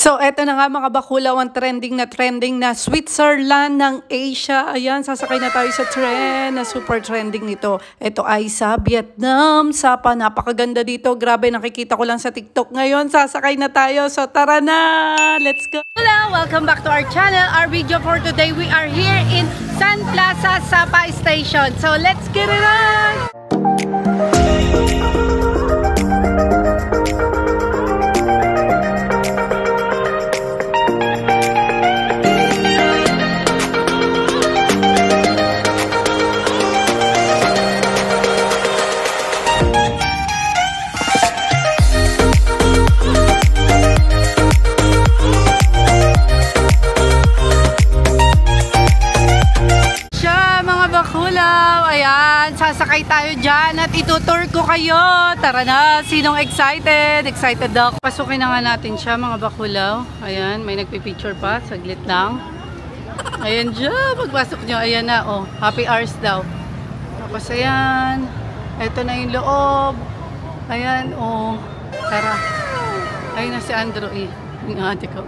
So, eto na nga mga bakulaw, ang trending na Switzerland ng Asia. Ayan, sasakay na tayo sa trend na super trending nito. Ito ay sa Vietnam. Sapa, napakaganda dito. Grabe, nakikita ko lang sa TikTok ngayon. Sasakay na tayo. So, tara na! Let's go! Hello! Welcome back to our channel. Our video for today, we are here in Sun Plaza, Sapa Station. So, let's get it on! Ayan, sasakay tayo dyan at itutour ko kayo. Tara na, sinong excited? Excited ako. Pasukin na nga natin siya mga bakulaw. Ayan, may nagpipicture pa, saglit lang. Ayan dyan, pagpasok nyo, ayan na, oh, happy hours daw. Tapos ayan, eto na yung loob. Ayan, oh, tara. Ayun na si Andrew, yung ate ko.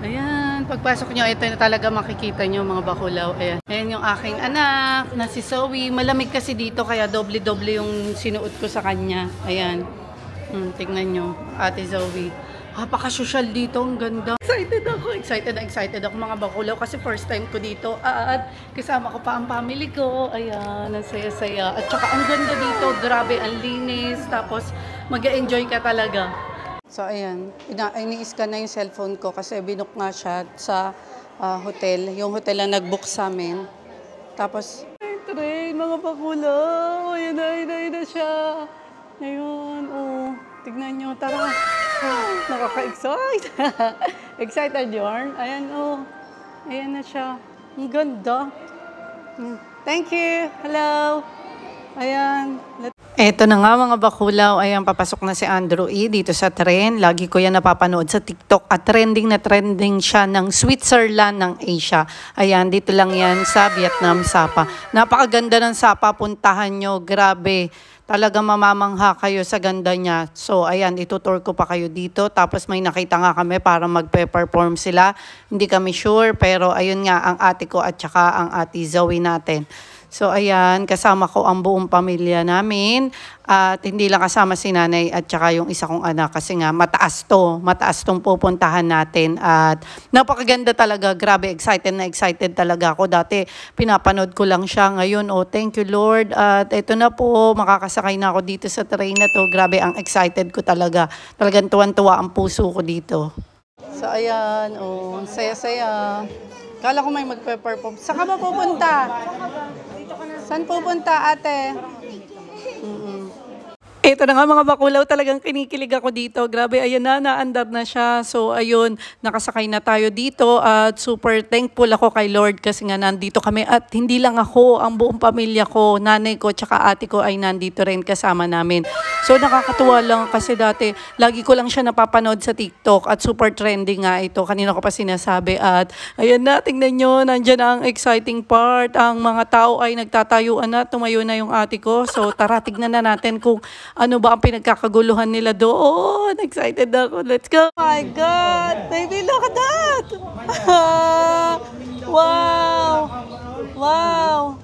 Ayan, pagpasok nyo, ito na talaga makikita nyo mga bakulaw. Ayan, ayan yung aking anak na si Zoe. Malamig kasi dito kaya doble-doble yung sinuot ko sa kanya. Ayan, tingnan nyo, ate Zoe. Napaka-social dito, ang ganda. Excited ako mga bakulaw kasi first time ko dito at kasama ko pa ang family ko. Ayan, ang saya-saya. At saka ang ganda dito, grabe, ang linis. Tapos mag-enjoy ka talaga. So, ayan, ini-scan na yung cellphone ko kasi binook nga siya sa hotel. Yung hotel na nag-book sa amin. Tapos, train, mga bakulaw. Ayan na siya. Ngayon, oh, tignan nyo, tara. Nakaka-excite. Excited yarn. Ayan, oh. Ayan na siya. Ang ganda. Thank you. Hello. Ayan. Eto na nga mga bakulaw, ayan papasok na si Andrew dito sa tren. Lagi ko yan napapanood sa TikTok at trending na trending siya ng Switzerland ng Asia. Ayan, dito lang yan sa Vietnam, Sapa. Napakaganda ng Sapa, puntahan nyo, grabe. Talaga mamamangha kayo sa ganda niya. So ayan, itutour ko pa kayo dito. Tapos may nakita nga kami para magpe-perform sila. Hindi kami sure pero ayun nga ang ate ko at saka ang ate Zoe natin. So ayan, kasama ko ang buong pamilya namin at hindi lang kasama si nanay at saka yung isa kong anak kasi nga mataas tong pupuntahan natin at napakaganda talaga, grabe, excited talaga ako. Dati pinapanood ko lang siya, ngayon oh thank you Lord at ito na po, makakasakay na ako dito sa train na to. Grabe, ang excited ko talaga, talagang tuwan-tuwa ang puso ko dito. So ayan, oh, saya-saya. Kala ko may magpe-perform. Saan ka ba pupunta? Saan pupunta, ate? Ito na nga mga bakulaw, talagang kinikilig ako dito. Grabe, ayan na, naandar na siya. So, ayun, nakasakay na tayo dito at super thankful ako kay Lord kasi nga nandito kami. At hindi lang ako, ang buong pamilya ko, nanay ko, tsaka ate ko ay nandito rin kasama namin. So, nakakatuwa lang kasi dati, lagi ko lang siya napapanood sa TikTok at super trending nga ito. Kanina ko pa sinasabi at ayan na, tingnan nyo, nandyan ang exciting part. Ang mga tao ay nagtatayuan na, tumayo na yung ate ko. So, tara, tignan na natin kung ano ba ang pinagkakaguluhan nila doon? Excited ako. Let's go. Oh my God! Baby, look at that! Wow! Wow!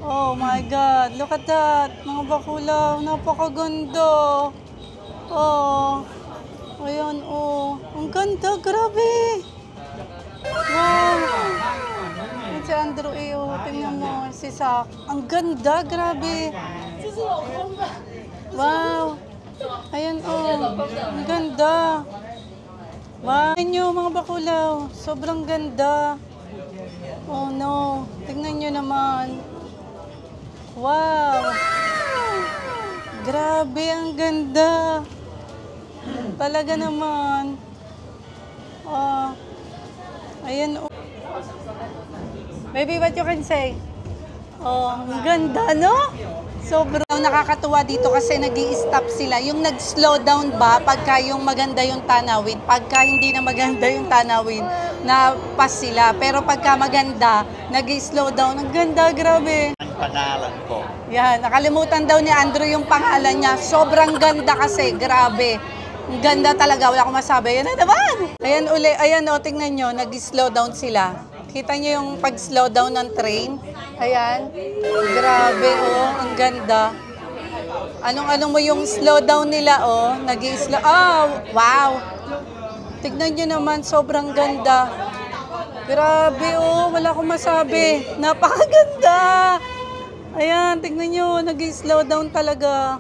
Oh my God! Look at that! Mga bakulaw, napakaganda! Oh! Ayan, oh! Ang ganda! Grabe! Wow! Yan si Andrew, oh. Tingnan mo. Si Sak. Ang ganda! Grabe! Wow! Ayan oh, ang ganda! Wow! Tingnan nyo mga bakulaw, sobrang ganda! Oh no! Tingnan nyo naman! Wow! Grabe, ang ganda! Talaga naman! Oh! Ayan oh! Baby, what you can say? Oh, ang ganda, no? Sobrang nakakatuwa dito kasi nag-i-stop sila. Yung nag-slow down ba pagka yung maganda yung tanawin. Pagka hindi na maganda yung tanawin, na pass sila. Pero pagka maganda, nag-i-slow down. Ang ganda, grabe. Ang pangalan ko. Yan, nakalimutan daw ni Andrew yung pangalan niya. Sobrang ganda kasi, grabe. Ang ganda talaga, wala akong masabi. Ayan na naman! Ayan uli, ayan o, tingnan nyo, nag-slow down sila. Kita nyo yung pag-slow down ng train? Ayan. Grabe oh, ang ganda. Anong-ano mo yung slow down nila oh, nag-slow. Oh, wow! Tignan nyo naman, sobrang ganda. Grabe oh, wala akong masabi. Napakaganda! Ayan, tignan nyo, nag-slow down talaga.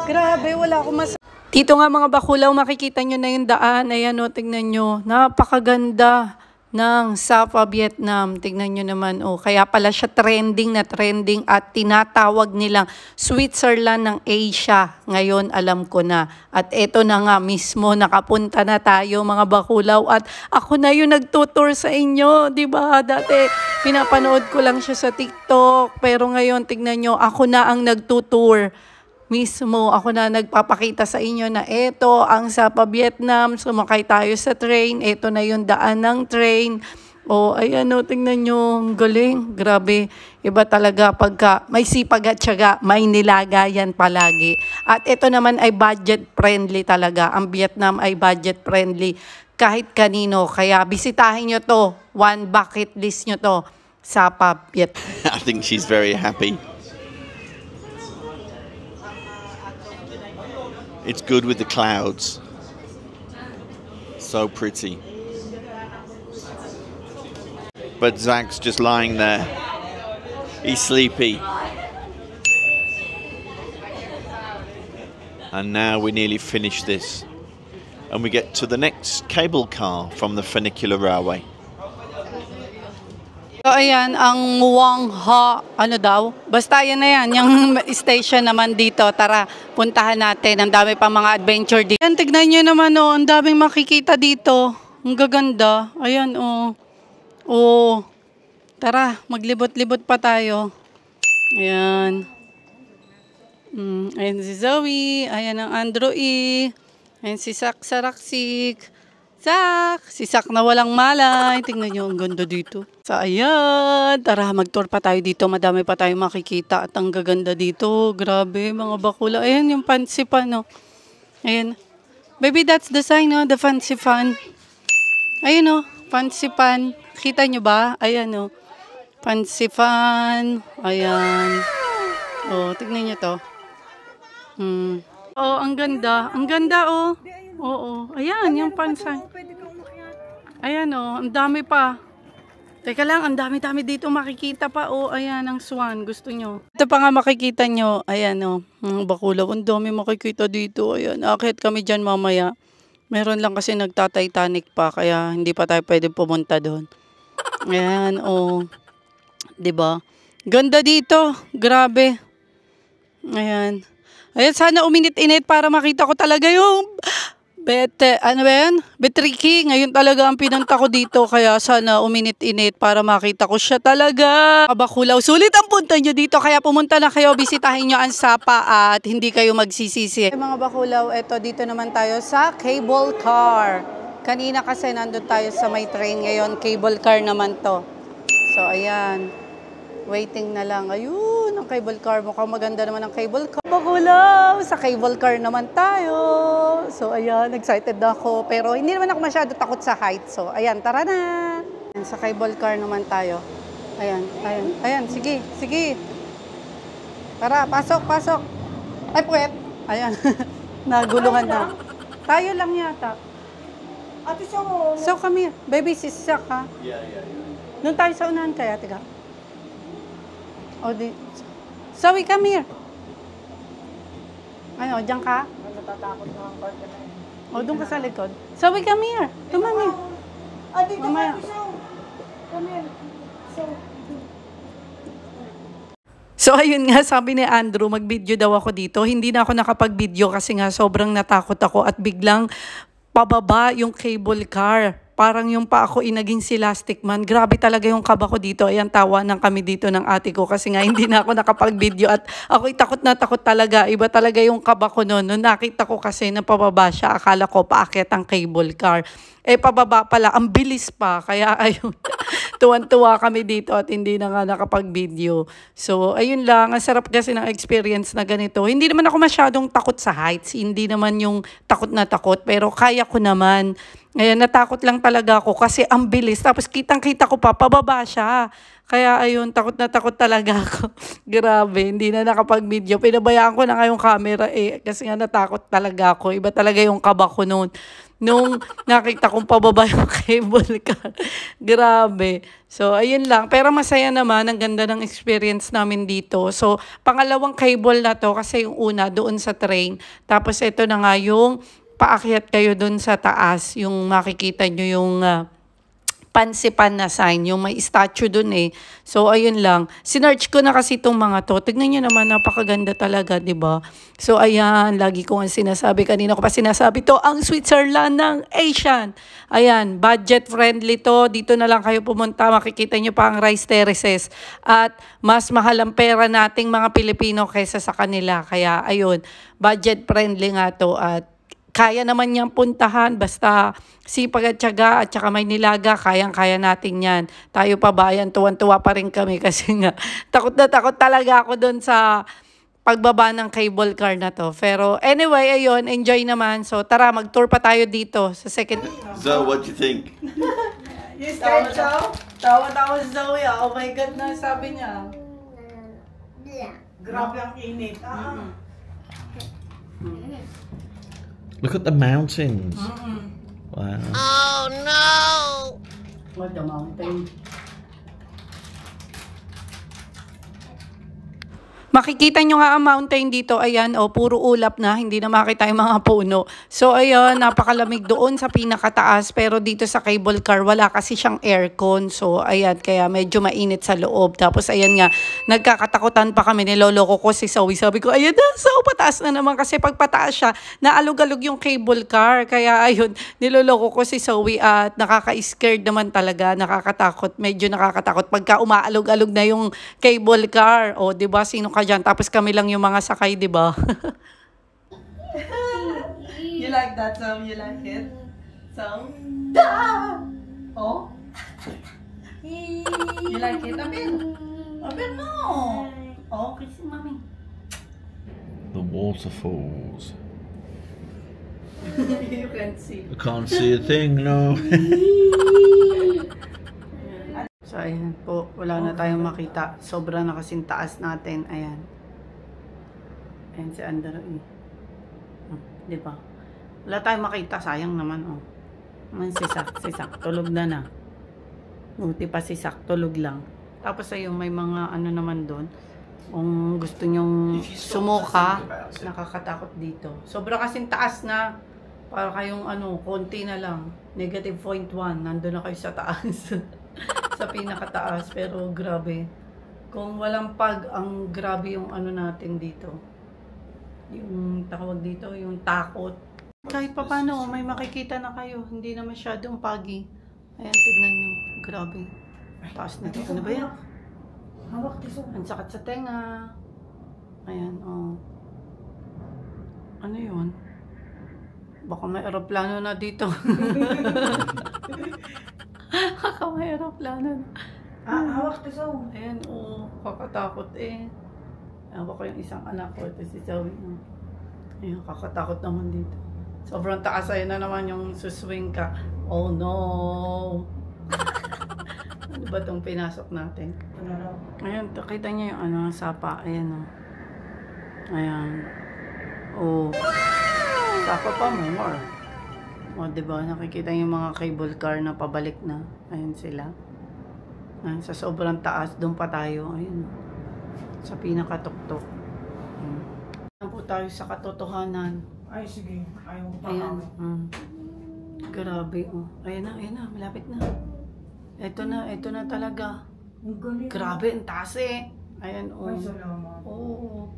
Grabe, wala akong masabi. Dito nga mga bakulaw, makikita nyo na yung daan. Ayan o, tignan nyo. Napakaganda ng Sapa, Vietnam. Tignan nyo naman o. Kaya pala siya trending na trending at tinatawag nilang Switzerland ng Asia. Ngayon, alam ko na. At eto na nga mismo, nakapunta na tayo mga bakulaw. At ako na yung nagtutour sa inyo. Diba? Dati, pinapanood ko lang siya sa TikTok. Pero ngayon, tignan nyo, ako na ang nagtutour. Mismo, ako na nagpapakita sa inyo na eto ang Sapa, Vietnam. Sumakay tayo sa train. Eto na yung daan ng train. O, ayan o, tingnan nyo. Ang galing. Grabe. Iba talaga pagka may sipag at syaga, may nilagayan palagi. At ito naman ay budget friendly talaga. Ang Vietnam ay budget friendly kahit kanino. Kaya bisitahin nyo to. One bucket list nyo to. Sapa, Vietnam. I think she's very happy. It's good with the clouds. So pretty. But Zach's just lying there. He's sleepy. And now we nearly finish this. And we get to the next cable car from the funicular railway. So, ayan, ang Muang Ha, ano daw? Basta yan na yan, yung station naman dito. Tara, puntahan natin. Ang dami pa mga adventure dito. Ayan, tignan nyo naman, oh, ang daming makikita dito. Ang gaganda. Ayan, oh. Oh. Tara, maglibot-libot pa tayo. Ayan. Ayan si Zoe. Ayan ang Andrew E. Ayan si Sak Saraksik. Sak! Si Sak na walang malay. Tingnan nyo, ang ganda dito. So, ayan. Tara, mag-tour pa tayo dito. Madami pa tayo makikita. At ang gaganda dito. Grabe, mga bakula. Ayan, yung fancy fan, no? Ayan. Baby, that's the sign, no? The fancy fan. Ayan, no? Fancy fan. Kita nyo ba? Ayan, no? Fancy fan. Ayan. Oh, tignan nyo to. Oh, ang ganda. Ang ganda, oh. Oo. Ayan, yung pansay. Ayan, oh. Ang dami pa. Teka lang, ang dami-dami dito makikita pa. Oh, ayan, ang swan. Gusto nyo. Ito pa nga makikita nyo. Ayan, oh. Bakulaw. Ang dami makikita dito. Ayan. Akit kami dyan mamaya. Meron lang kasi nagta-Titanic pa. Kaya hindi pa tayo pwede pumunta doon. Ayan, oh. Diba? Ganda dito. Grabe. Ayan. Ayan, sana uminit-init para makita ko talaga yung ano ba yan? Betriki. Ngayon talaga ang pinunta ko dito. Kaya sana uminit-init para makita ko siya talaga. Bakulaw. Sulit ang punta nyo dito. Kaya pumunta na kayo. Bisitahin nyo ang Sapa at hindi kayo magsisisi. Mga bakulaw, eto dito naman tayo sa cable car. Kanina kasi nandun tayo sa may train. Ngayon, cable car naman to. So, ayan. Waiting na lang. Ayun, ang cable car. Mukhang maganda naman ang cable car. Bakulaw! Sa cable car naman tayo. So, ayan, excited ako. Pero hindi naman ako masyado takot sa height. So, ayan, tara na. Ayan, sa cable car naman tayo. Ayan, ayan, ayan. Sige, sige. Tara, pasok, pasok. Ay, puwet. Ayan, nagulungan na. Tayo lang yata. Ate, so, come here. Baby, sisak, ha? Yeah. Doon tayo sa unahan kaya, tiga. O, Zoe, come here. Ano, dyan ka? Natatakot na ang part ka na. O, doon ka sa likod. Zoe, come here. Tumami. Mamaya. Come here. So, ayun nga, sabi ni Andrew, mag-video daw ako dito. Hindi na ako nakapag-video kasi nga sobrang natakot ako at biglang pababa yung cable car. parang yung pa ako inaging si Elastic Man. Grabe talaga yung kaba ko dito. Ayan, tawa ng kami dito ng ate ko kasi nga hindi na ako nakapag-video at ako'y takot na takot talaga. Iba talaga yung kaba ko noon. Noon nakita ko kasi na pababa siya, akala ko paakyat ang cable car. Eh, pababa pala, ang bilis pa. Kaya ayun, tuwan-tuwa kami dito at hindi na nga nakapag-video. So, ayun lang. Ang sarap kasi ng experience na ganito. Hindi naman ako masyadong takot sa heights. Hindi naman yung takot na takot. Pero kaya ko naman. Ayan, natakot lang talaga ako kasi ang bilis. Tapos kitang-kita ko pa, pababa siya. Kaya ayun, takot na takot talaga ako. Grabe, hindi na nakapag-video. Pinabayaan ko na nga yung camera kasi nga natakot talaga ako. Iba talaga yung kaba ko noon. Nung nakita kong pababa yung cable car. Grabe. So, ayun lang. Pero masaya naman. Ang ganda ng experience namin dito. So, pangalawang cable na to kasi yung una doon sa train. Tapos ito na nga yung paakyat kayo doon sa taas. Yung makikita nyo yung pansipan na sign, yung may statue dun eh. So, ayun lang. Sinearch ko na kasi itong mga to. Tignan nyo naman, napakaganda talaga, di ba? So, ayan, lagi ko ang sinasabi. Kanina ko pa sinasabi to, ang Switzerland ng Asian. Ayan, budget friendly to. Dito na lang kayo pumunta. Makikita nyo pa ang rice terraces. At mas mahal ang pera nating mga Pilipino kaysa sa kanila. Kaya, ayun, budget friendly nga to at kaya naman niyang puntahan, basta sipag at tiyaga at saka may nilaga, kayang-kaya natin yan. Tayo pa bayan, tuwan-tuwa pa rin kami kasi nga, takot na takot talaga ako doon sa pagbaba ng cable car na to. Pero anyway, ayun, enjoy naman. So tara, mag-tour pa tayo dito sa second. So, what do you think? You scared, Chow? Tawa-tawa si Zoe, oh my God na, sabi niya. Grabe ang init. Look at the mountains. Wow. Oh no! What the mountain? Makikita nyo nga ang mountain dito, ayan, puro ulap na, hindi na makita yung mga puno. So, ayun, napakalamig doon sa pinakataas, pero dito sa cable car, wala kasi siyang aircon. So, ayan, kaya medyo mainit sa loob. Tapos, ayan nga, nagkakatakutan pa kami, niloloko ko si Zoe. Sabi ko, ayan na, so pataas na naman kasi pag pataas siya, naalog-alog yung cable car. Kaya, ayun, niloloko ko si Zoe at nakaka-scared naman talaga, nakakatakot, medyo nakakatakot. Pagka umaalog-alog na yung cable car, o, diba, sino ka dyan. Tapos kami lang yung mga sakay, di ba? You like that song? You like it? Song? Oh? You like it? Abel? Abel, no! Oh, kiss mommy. The waterfalls. You can't see. I can't see a thing, no. So, ayan po. Wala na tayong makita. Sobra na kasing taas natin. Ayan. Ayan si Andrew. Diba? Wala tayong makita. Sayang naman, oh. Ayan si Sak. Tulog na. Buti pa si Sak. Tulog lang. Tapos ayun, may mga ano naman doon. Kung gusto nyong sumuka, nakakatakot dito. Sobra kasing taas na. Para kayong konti na lang. -0.1. Nandun na kayo sa taas. Sa pinakataas, pero grabe. Kung walang pag, ang grabe yung natin dito. Yung tawag dito, yung takot. Kahit pa paano, may makikita na kayo. Hindi na masyadong pagi. Ayan, tignan nyo. Grabe. Taas nito. Ano ba yan? Hawak dito. Ang sakit sa tenga. Ayan, oh. Ano yun? Baka may aeroplano na dito. Baka may aeroplano na. Hawak to Zoe. Ayan, kakatakot eh. Hawak ko yung isang anak ko. Ito si Zoe. Ayan, kakatakot naman dito. Sobrang taas, ayun na naman yung suswing ka. Oh no! Ano ba itong pinasok natin? Ayan, kita niyo yung sapa. Ayan, oh. Ayan. Oh. Sapa pa more. O, diba? Nakikita yung mga cable car na pabalik na. Ayan sila. Ayan, sa sobrang taas, doon pa tayo. Ayan. Sa pinakatuktok. Ayan po tayo sa katotohanan. Ay, sige. Ayaw pa Ayan. Grabe, oh. Ayan na. Malapit na. Ito na talaga. Ang galing. Grabe, ang taas eh. Ayan, oh. Ay, salamat. Oo.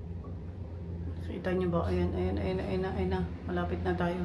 Kita niyo ba? Ayan na. Malapit na tayo.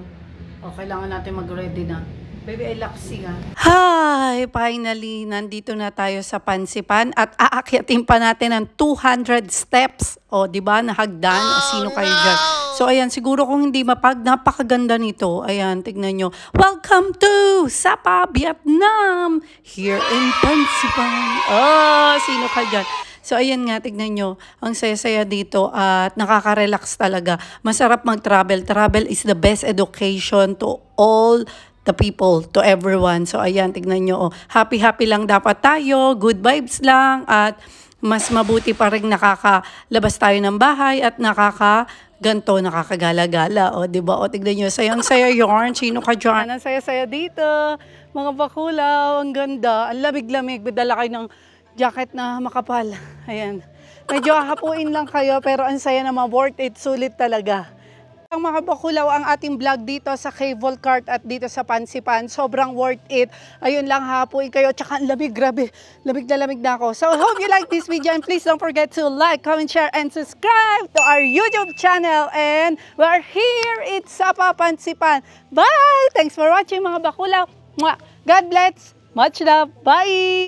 O, kailangan natin mag-ready na. Baby, I laksi nga. Hi! Finally, nandito na tayo sa Pansipan at aakyatin pa natin ang 200 steps. O, di ba? Nahagdan. Sino kayo dyan? So, ayan, siguro kung hindi mapag, napakaganda nito. Ayan, tignan nyo. Welcome to Sapa, Vietnam! Here in Pansipan. Oh, sino ka dyan? So, ayan nga, tignan nyo. Ang saya-saya dito at nakaka-relax talaga. Masarap mag-travel. Travel is the best education to all the people, to everyone. So, ayan, tignan nyo. Oh, happy-happy lang dapat tayo. Good vibes lang. At mas mabuti pa rin nakakalabas tayo ng bahay at nakakagala-gala. O, diba? O, tignan nyo. Sayang-saya yarn. Sino ka dyan? Ang saya-saya dito. Mga bakulaw. Ang ganda. Ang lamig-lamig. Bidala kayo ng jacket na makapal. Ayan. Medyo hahapuin lang kayo pero ang saya naman. Worth it. Sulit talaga. Ang mga bakulaw ang ating vlog dito sa cable cart at dito sa Pansipan. Sobrang worth it. Ayun lang, hapuin kayo. Tsaka ang lamig, grabe. Lamig na ako. So, hope you like this video and please don't forget to like, comment, share, and subscribe to our YouTube channel. And we're here in Sapa, Pansipan. Bye! Thanks for watching mga bakulaw. Mwah! God bless. Much love. Bye!